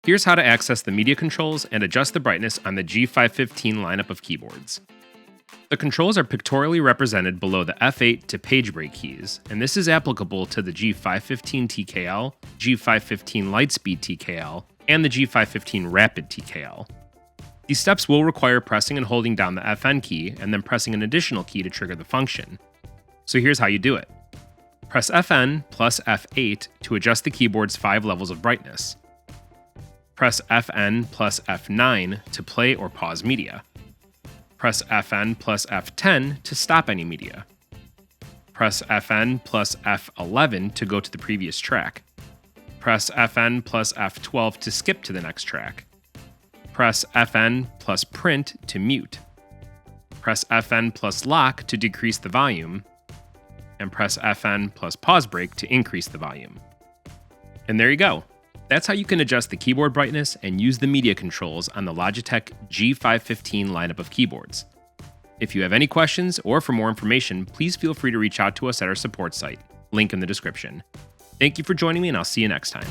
Here's how to access the media controls and adjust the brightness on the G515 lineup of keyboards. The controls are pictorially represented below the F8 to page break keys, and this is applicable to the G515 TKL, G515 Lightspeed TKL, and the G515 Rapid TKL. These steps will require pressing and holding down the FN key and then pressing an additional key to trigger the function. So here's how you do it. Press FN plus F8 to adjust the keyboard's 5 levels of brightness. Press FN plus F9 to play or pause media. Press FN plus F10 to stop any media. Press FN plus F11 to go to the previous track. Press FN plus F12 to skip to the next track. Press FN plus print to mute. Press FN plus lock to decrease the volume. And press FN plus pause break to increase the volume. And there you go. That's how you can adjust the keyboard brightness and use the media controls on the Logitech G515 lineup of keyboards. If you have any questions or for more information, please feel free to reach out to us at our support site, link in the description. Thank you for joining me, and I'll see you next time.